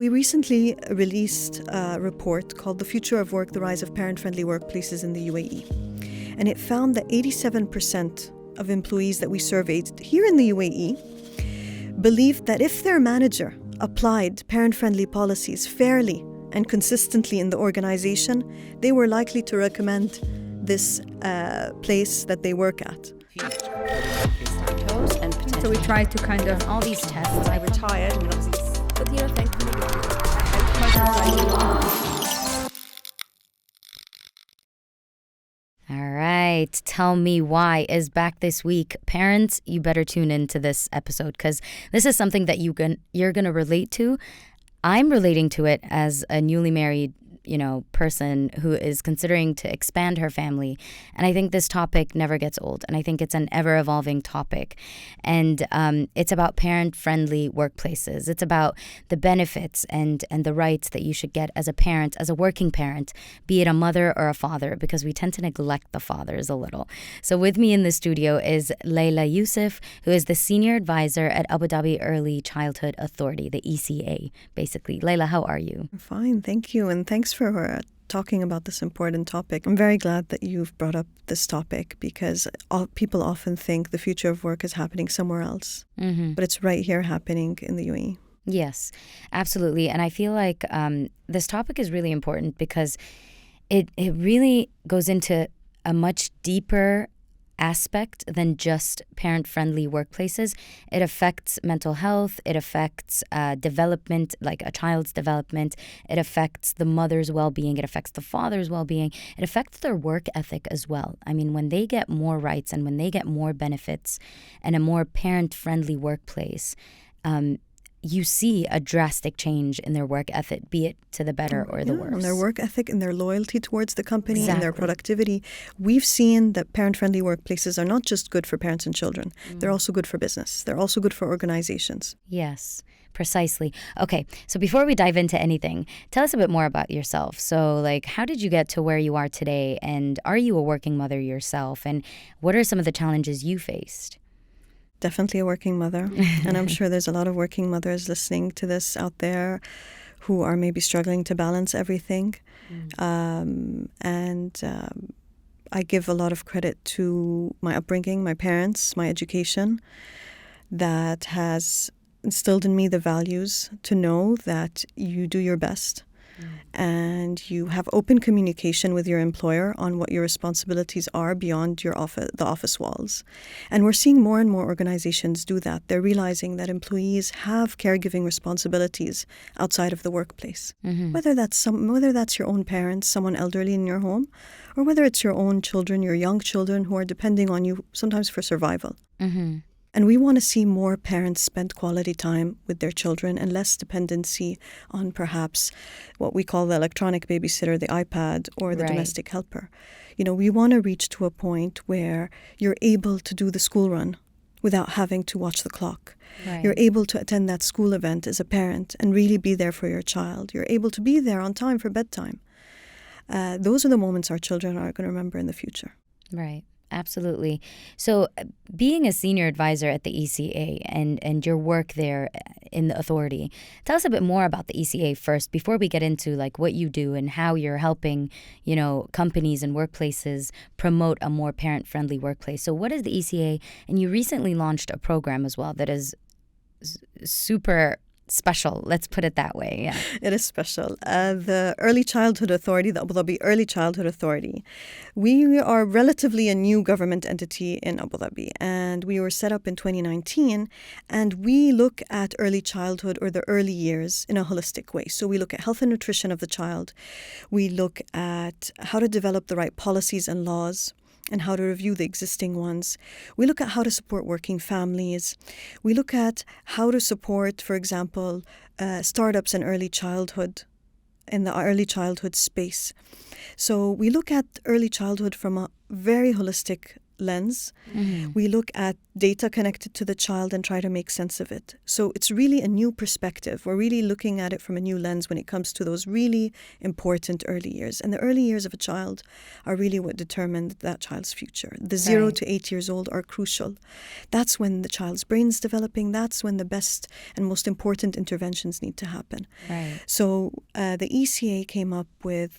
We recently released a report called The Future of Work, the Rise of Parent-Friendly Workplaces in the UAE. And it found that 87% of employees that we surveyed here in the UAE believed that if their manager applied parent-friendly policies fairly and consistently in the organization, they were likely to recommend this place that they work at. So we tried to kind of all these tests. I retired, I mean, obviously, but thankfully. All right, Tell Me Why is back this week. Parents, you better tune into this episode because this is something that you're going to relate to. I'm relating to it as a newly married person who is considering to expand her family. And I think this topic never gets old. And I think it's an ever-evolving topic. And it's about parent-friendly workplaces. It's about the benefits and the rights that you should get as a parent, as a working parent, be it a mother or a father, because we tend to neglect the fathers a little. So with me in the studio is Laila Yousef, who is the Senior Advisor at Abu Dhabi Early Childhood Authority, the ECA, basically. Laila, how are you? I'm fine, thank you. And thanks for talking about this important topic. I'm very glad that you've brought up this topic because people often think the future of work is happening somewhere else. Mm-hmm. But it's right here happening in the UAE. Yes, absolutely. And I feel like this topic is really important because it really goes into a much deeper aspect than just parent-friendly workplaces. It affects mental health. It affects development, like a child's development. It affects the mother's well-being. It affects the father's well-being. It affects their work ethic as well. I mean, when they get more rights and when they get more benefits and a more parent-friendly workplace, you see a drastic change in their work ethic, be it to the better or the worse. And their work ethic and their loyalty towards the company Exactly. and their productivity. We've seen that parent-friendly workplaces are not just good for parents and children. They're also good for business. They're also good for organizations. Yes, precisely. Okay, so before we dive into anything, tell us a bit more about yourself. So, how did you get to where you are today? And are you a working mother yourself? And what are some of the challenges you faced? Definitely a working mother. And I'm sure there's a lot of working mothers listening to this out there who are maybe struggling to balance everything. I give a lot of credit to my upbringing, my parents, my education that has instilled in me the values to know that you do your best. And you have open communication with your employer on what your responsibilities are beyond the office walls. And we're seeing more and more organizations do that. They're realizing that employees have caregiving responsibilities outside of the workplace. Mm-hmm. Whether that's your own parents, someone elderly in your home, or whether it's your own children, your young children who are depending on you sometimes for survival. Mm-hmm. And we want to see more parents spend quality time with their children and less dependency on perhaps what we call the electronic babysitter, the iPad, or the domestic helper. We want to reach to a point where you're able to do the school run without having to watch the clock. Right. You're able to attend that school event as a parent and really be there for your child. You're able to be there on time for bedtime. Those are the moments our children are going to remember in the future. Right. Absolutely. So being a senior advisor at the ECA and your work there in the authority, tell us a bit more about the ECA first before we get into what you do and how you're helping, companies and workplaces promote a more parent-friendly workplace. So what is the ECA? And you recently launched a program as well that is super special. Let's put it that way. Yeah, it is special. The Early Childhood Authority, the Abu Dhabi Early Childhood Authority, we are relatively a new government entity in Abu Dhabi, and we were set up in 2019, and we look at early childhood or the early years in a holistic way. So we look at health and nutrition of the child. We look at how to develop the right policies and laws and how to review the existing ones. We look at how to support working families. We look at how to support, for example, startups in early childhood, in the early childhood space. So we look at early childhood from a very holistic lens. We look at data connected to the child and try to make sense of it. So it's really a new perspective. We're really looking at it from a new lens when it comes to those really important early years. And the early years of a child are really what determine that child's future. The 0 to 8 years old are crucial. That's when the child's brain's developing. That's when the best and most important interventions need to happen. Right. So the ECA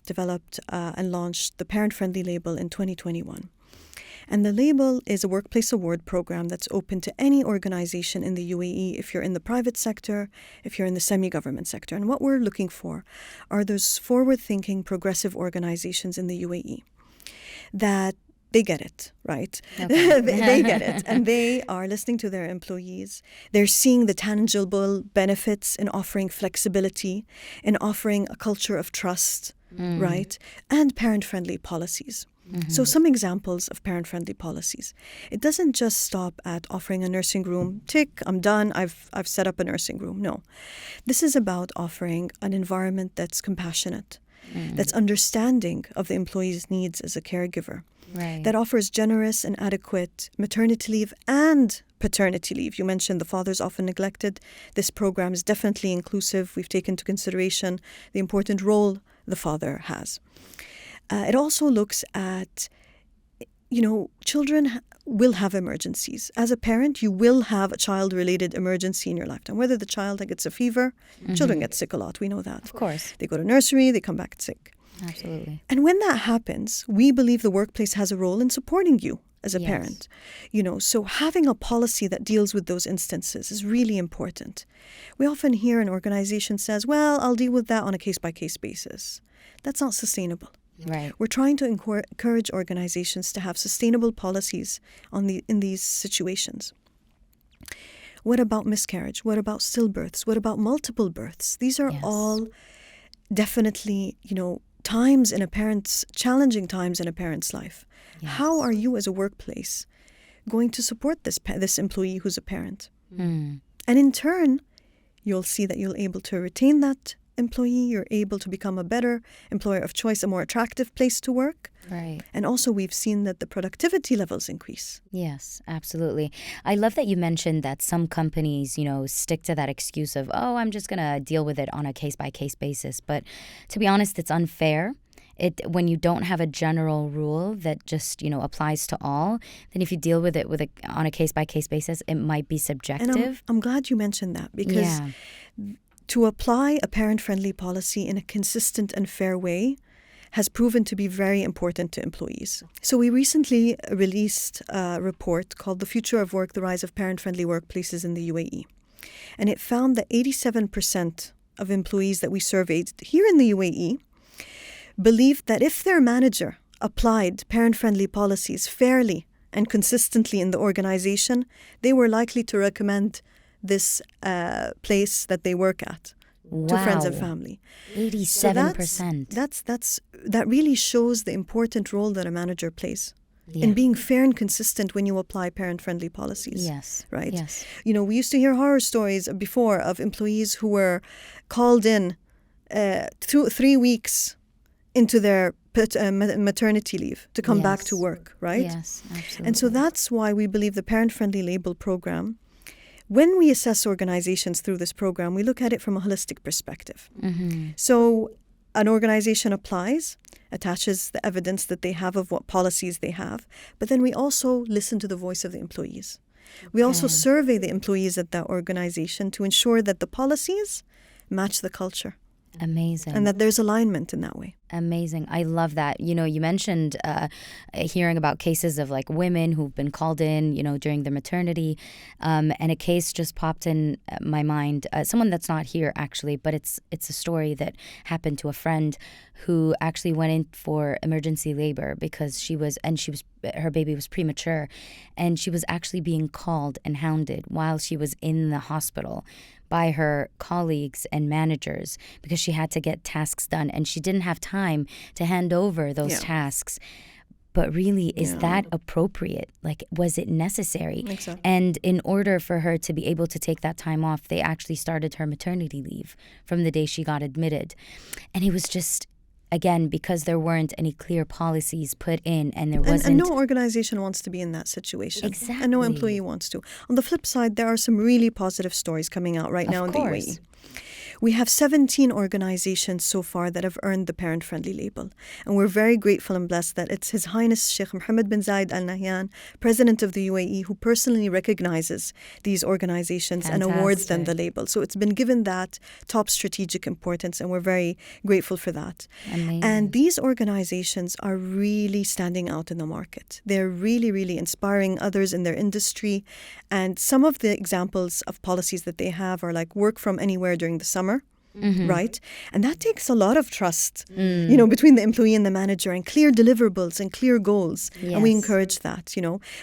developed and launched the parent-friendly label in 2021. And the label is a workplace award program that's open to any organization in the UAE if you're in the private sector, if you're in the semi-government sector. And what we're looking for are those forward-thinking, progressive organizations in the UAE that they get it, right? Okay. They get it. And they are listening to their employees. They're seeing the tangible benefits in offering flexibility, in offering a culture of trust, right? And parent-friendly policies. So some examples of parent-friendly policies. It doesn't just stop at offering a nursing room. Tick, I'm done. I've set up a nursing room. No. This is about offering an environment that's compassionate, that's understanding of the employee's needs as a caregiver, that offers generous and adequate maternity leave and paternity leave. You mentioned the father's often neglected. This program is definitely inclusive. We've taken into consideration the important role the father has. It also looks at, children will have emergencies. As a parent, you will have a child-related emergency in your lifetime. Whether the child gets a fever, children get sick a lot. We know that. Of course. They go to nursery, they come back sick. Absolutely. And when that happens, we believe the workplace has a role in supporting you as a parent. So having a policy that deals with those instances is really important. We often hear an organization says, well, I'll deal with that on a case-by-case basis. That's not sustainable. Right. We're trying to encourage organizations to have sustainable policies in these situations. What about miscarriage? What about stillbirths? What about multiple births? These are all definitely, challenging times in a parent's life. Yes. How are you as a workplace going to support this employee who's a parent? And in turn, you'll see that you'll able to retain that employee, you're able to become a better employer of choice, a more attractive place to work. Right. And also we've seen that the productivity levels increase. Yes, absolutely. I love that you mentioned that some companies, stick to that excuse of, I'm just going to deal with it on a case-by-case basis. But to be honest, it's unfair. When you don't have a general rule that just, applies to all, then if you deal with it on a case-by-case basis, it might be subjective. And I'm glad you mentioned that because to apply a parent-friendly policy in a consistent and fair way has proven to be very important to employees. So we recently released a report called The Future of Work, the Rise of Parent-Friendly Workplaces in the UAE. And it found that 87% of employees that we surveyed here in the UAE believed that if their manager applied parent-friendly policies fairly and consistently in the organization, they were likely to recommend this place that they work at to friends and family. 87%. So that really shows the important role that a manager plays in being fair and consistent when you apply parent-friendly policies. Yes. Right? Yes. We used to hear horror stories before of employees who were called in 3 weeks into their maternity leave to come back to work, right? Yes, absolutely. And so that's why we believe the parent-friendly label program, when we assess organizations through this program, we look at it from a holistic perspective. So an organization applies, attaches the evidence that they have of what policies they have, but then we also listen to the voice of the employees. We also survey the employees at that organization to ensure that the policies match the culture. Amazing. And that there's alignment in that way. Amazing. I love that. You mentioned hearing about cases of like women who've been called in, during their maternity. And a case just popped in my mind. Someone that's not here, actually, but it's a story that happened to a friend who actually went in for emergency labor because her baby was premature. And she was actually being called and hounded while she was in the hospital by her colleagues and managers because she had to get tasks done and she didn't have time to hand over those tasks. But really, is that appropriate? Like, was it necessary? Exactly. And in order for her to be able to take that time off, they actually started her maternity leave from the day she got admitted. And it was just again, because there weren't any clear policies put in and there wasn't... And no organization wants to be in that situation. Exactly. And no employee wants to. On the flip side, there are some really positive stories coming out right now in the UAE. We have 17 organizations so far that have earned the parent-friendly label. And we're very grateful and blessed that it's His Highness Sheikh Mohammed bin Zayed Al Nahyan, President of the UAE, who personally recognizes these organizations and awards them the label. So it's been given that top strategic importance, and we're very grateful for that. Amazing. And these organizations are really standing out in the market. They're really, really inspiring others in their industry. And some of the examples of policies that they have are like work from anywhere during the summer. Right? And that takes a lot of trust, between the employee and the manager, and clear deliverables and clear goals. Yes. And we encourage that,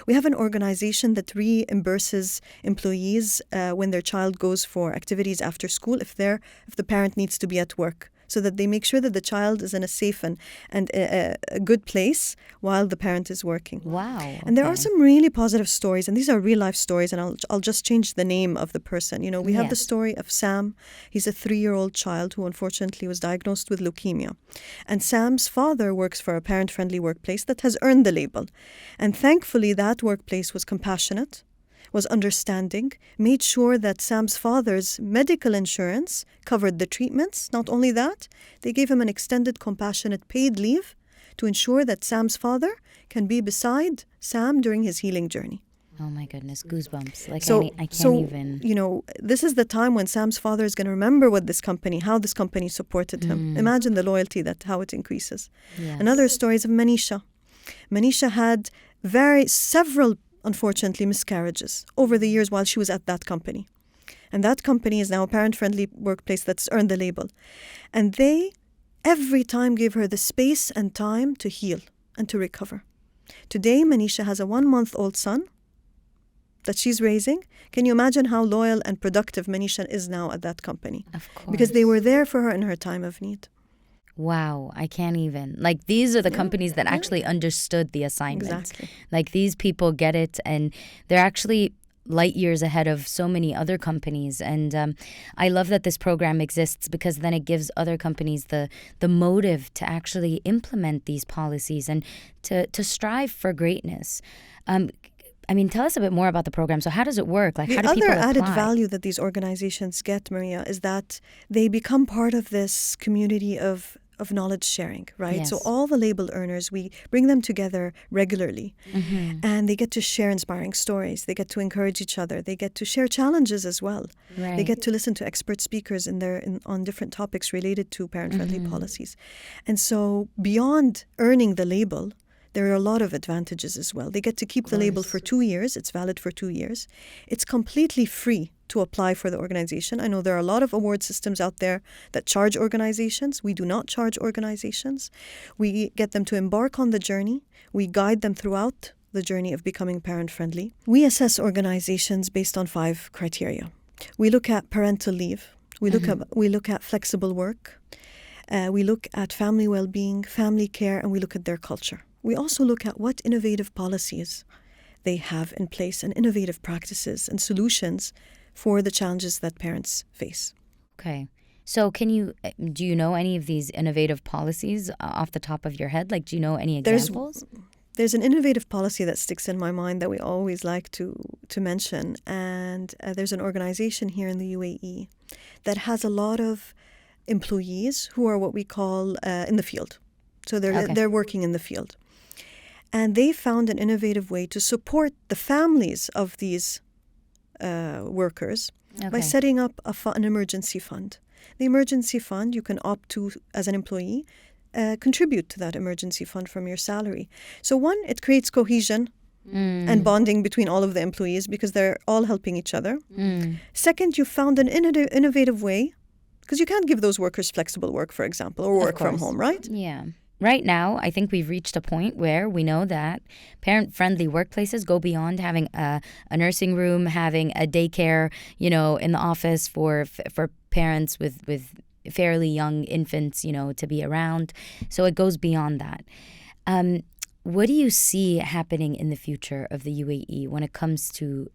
We have an organization that reimburses employees when their child goes for activities after school if the parent needs to be at work, so that they make sure that the child is in a safe and a good place while the parent is working. Wow. Okay. And there are some really positive stories, and these are real life stories, and I'll just change the name of the person. We have the story of Sam. He's a 3-year-old child who unfortunately was diagnosed with leukemia. And Sam's father works for a parent-friendly workplace that has earned the label. And thankfully, that workplace was compassionate, was understanding, made sure that Sam's father's medical insurance covered the treatments. Not only that, they gave him an extended compassionate paid leave to ensure that Sam's father can be beside Sam during his healing journey. Oh my goodness, goosebumps. I can't so, even... this is the time when Sam's father is going to remember how this company supported him. Imagine the loyalty, how it increases. Yes. Another story is of Manisha. Manisha had several unfortunately, miscarriages over the years while she was at that company. And that company is now a parent-friendly workplace that's earned the label. And they, every time, gave her the space and time to heal and to recover. Today, Manisha has a 1-month-old son that she's raising. Can you imagine how loyal and productive Manisha is now at that company? Of course. Because they were there for her in her time of need. Wow, I can't even. These are the companies that actually understood the assignment. Exactly. These people get it, and they're actually light years ahead of so many other companies. And I love that this program exists, because then it gives other companies the motive to actually implement these policies and to strive for greatness. Tell us a bit more about the program. So how does it work? How do people apply? The other added value that these organizations get, Maria, is that they become part of this community of knowledge sharing, right? Yes. So all the label earners, we bring them together regularly, and they get to share inspiring stories. They get to encourage each other. They get to share challenges as well. Right. They get to listen to expert speakers on different topics related to parent-friendly policies. And so beyond earning the label, there are a lot of advantages as well. They get to keep the label for 2 years. It's valid for 2 years. It's completely free to apply for the organization. I know there are a lot of award systems out there that charge organizations. We do not charge organizations. We get them to embark on the journey. We guide them throughout the journey of becoming parent-friendly. We assess organizations based on 5 criteria. We look at parental leave. We look at flexible work. We look at family well-being, family care, and we look at their culture. We also look at what innovative policies they have in place and innovative practices and solutions for the challenges that parents face. Okay. So do you know any of these innovative policies off the top of your head? Do you know any examples? There's an innovative policy that sticks in my mind that we always like to mention. And there's an organization here in the UAE that has a lot of employees who are what we call in the field. So they're working in the field. And they found an innovative way to support the families of these workers by setting up an emergency fund. The emergency fund, you can opt to, as an employee, contribute to that emergency fund from your salary. So one, it creates cohesion and bonding between all of the employees because they're all helping each other. Second, you found an innovative way, because you can't give those workers flexible work, for example, or work from home, right? Yeah. Right now, I think we've reached a point where we know that parent-friendly workplaces go beyond having a nursing room, having a daycare, in the office for parents with fairly young infants, to be around. So it goes beyond that. What do you see happening in the future of the UAE when it comes to,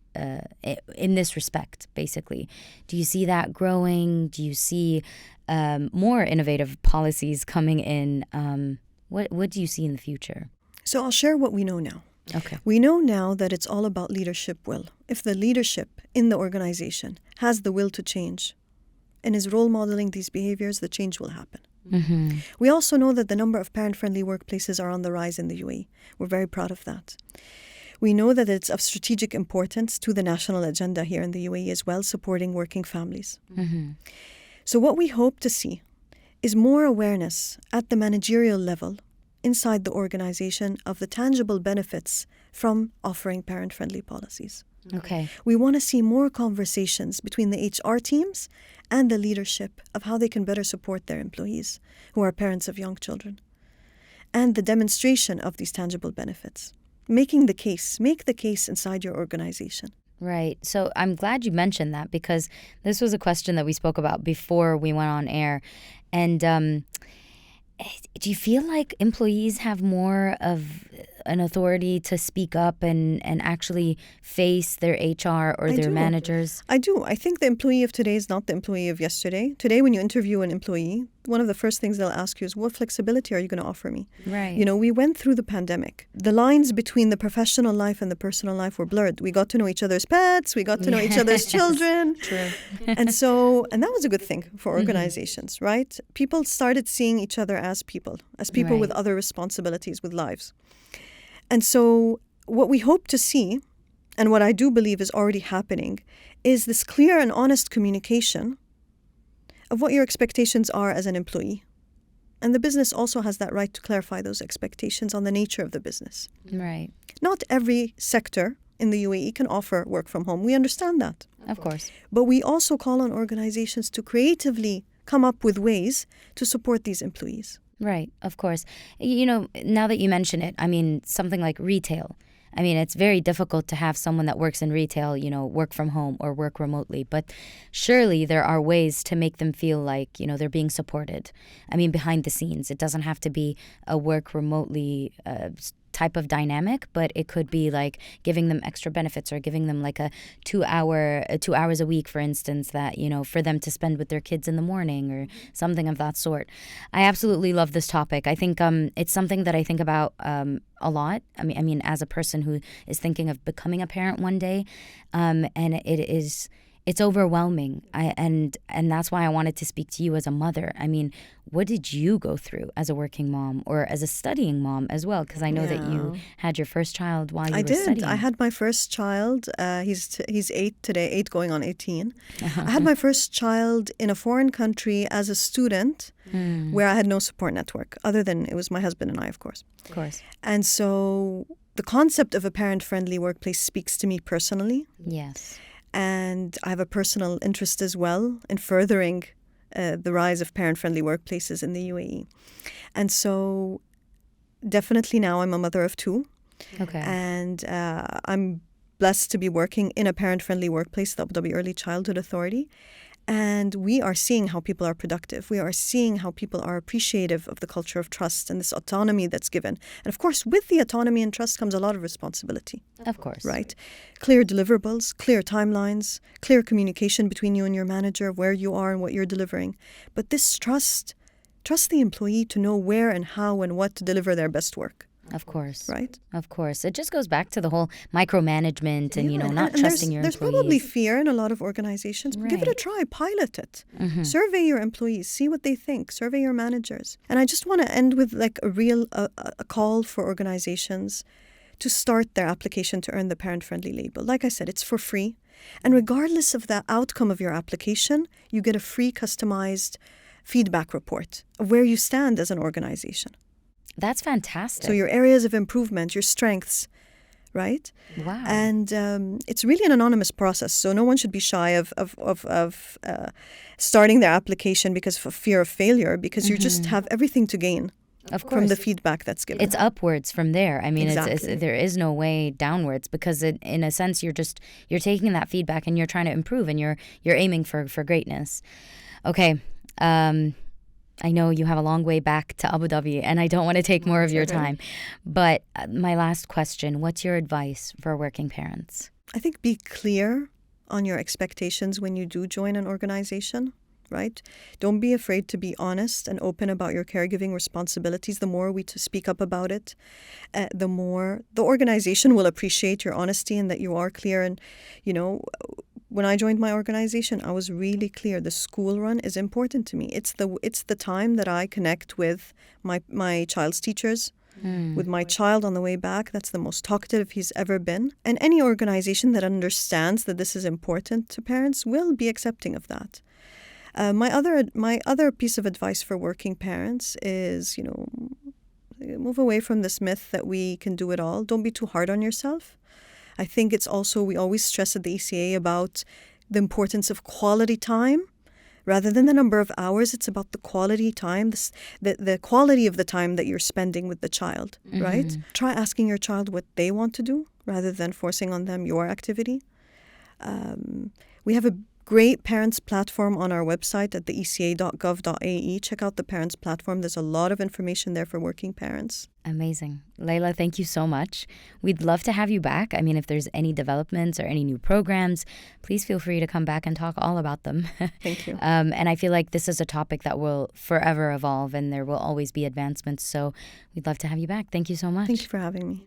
in this respect, basically? Do you see that growing? Do you see more innovative policies coming in. What do you see in the future? So I'll share what we know now. Okay. We know now that it's all about leadership will. If the leadership in the organization has the will to change and is role modeling these behaviors, the change will happen. Mm-hmm. We also know that the number of parent-friendly workplaces are on the rise in the UAE. We're very proud of that. We know that it's of strategic importance to the national agenda here in the UAE as well, supporting working families. Mm-hmm. So what we hope to see is more awareness at the managerial level inside the organization of the tangible benefits from offering parent-friendly policies. Okay. We want to see more conversations between the HR teams and the leadership of how they can better support their employees who are parents of young children, and the demonstration of these tangible benefits. Make the case inside your organization. Right. So I'm glad you mentioned that, because this was a question that we spoke about before we went on air. And do you feel like employees have more of an authority to speak up and actually face their HR or their managers? I do. I think the employee of today is not the employee of yesterday. Today, when you interview an employee, one of the first things they'll ask you is, what flexibility are you going to offer me? Right. You know, we went through the pandemic. The lines between the professional life and the personal life were blurred. We got to know each other's pets. We got to know each other's children. True. And that was a good thing for organizations, right? People started seeing each other as people Right. with other responsibilities, with lives. And so what we hope to see, and what I do believe is already happening, is this clear and honest communication of what your expectations are as an employee. And the business also has that right to clarify those expectations on the nature of the business. Right. Not every sector in the UAE can offer work from home. We understand that. Of course. But we also call on organizations to creatively come up with ways to support these employees. Right, of course. You know, now that you mention it, I mean, something like retail. I mean, it's very difficult to have someone that works in retail, you know, work from home or work remotely. But surely there are ways to make them feel like, you know, they're being supported. I mean, behind the scenes. It doesn't have to be a work remotely type of dynamic, but it could be like giving them extra benefits or giving them like a 2 hours a week, for instance, that, you know, for them to spend with their kids in the morning or something of that sort. I absolutely love this topic. I think it's something that I think about a lot. I mean, as a person who is thinking of becoming a parent one day, and it's overwhelming. And that's why I wanted to speak to you as a mother. I mean, what did you go through as a working mom or as a studying mom as well? Because I know that you had your first child while you were studying. I had my first child. He's 8 today, 8 going on 18. I had my first child in a foreign country as a student where I had no support network, other than it was my husband and I, of course. Of course. And so the concept of a parent-friendly workplace speaks to me personally. Yes. And I have a personal interest as well in furthering the rise of parent-friendly workplaces in the UAE. And so definitely now I'm a mother of 2. Okay. And I'm blessed to be working in a parent-friendly workplace, the Abu Dhabi Early Childhood Authority. And we are seeing how people are productive. We are seeing how people are appreciative of the culture of trust and this autonomy that's given. And of course, with the autonomy and trust comes a lot of responsibility. Of course. Right? Clear deliverables, clear timelines, clear communication between you and your manager of where you are and what you're delivering. But this trust the employee to know where and how and what to deliver their best work. Of course. Right? Of course. It just goes back to the whole micromanagement and, you know, not trusting your there's employees. There's probably fear in a lot of organizations. But give it a try. Pilot it. Survey your employees. See what they think. Survey your managers. And I just want to end with like a call for organizations to start their application to earn the parent-friendly label. Like I said, it's for free. And regardless of the outcome of your application, you get a free customized feedback report of where you stand as an organization. That's fantastic. So your areas of improvement, your strengths, right? Wow. And it's really an anonymous process. So no one should be shy of starting their application because of fear of failure, because you just have everything to gain. Of course. From the feedback that's given. It's upwards from there. I mean, exactly. there is no way downwards, because in a sense you're taking that feedback and you're trying to improve and you're aiming for greatness. Okay. I know you have a long way back to Abu Dhabi and I don't want to take more of your time. But my last question, what's your advice for working parents? I think be clear on your expectations when you do join an organization, right? Don't be afraid to be honest and open about your caregiving responsibilities. The more we to speak up about it, the more the organization will appreciate your honesty and that you are clear. And, when I joined my organization, I was really clear. The school run is important to me. It's the time that I connect with my child's teachers, with my child on the way back. That's the most talkative he's ever been. And any organization that understands that this is important to parents will be accepting of that. My other piece of advice for working parents is, move away from this myth that we can do it all. Don't be too hard on yourself. I think it's also, we always stress at the ECA about the importance of quality time. Rather than the number of hours, it's about the quality time, the quality of the time that you're spending with the child, right? Try asking your child what they want to do rather than forcing on them your activity. We have a great parents platform on our website at the eca.gov.ae. Check out the parents platform. There's a lot of information there for working parents. Amazing. Laila, thank you so much. We'd love to have you back. I mean, if there's any developments or any new programs, please feel free to come back and talk all about them. Thank you. And I feel like this is a topic that will forever evolve and there will always be advancements. So we'd love to have you back. Thank you so much. Thank you for having me.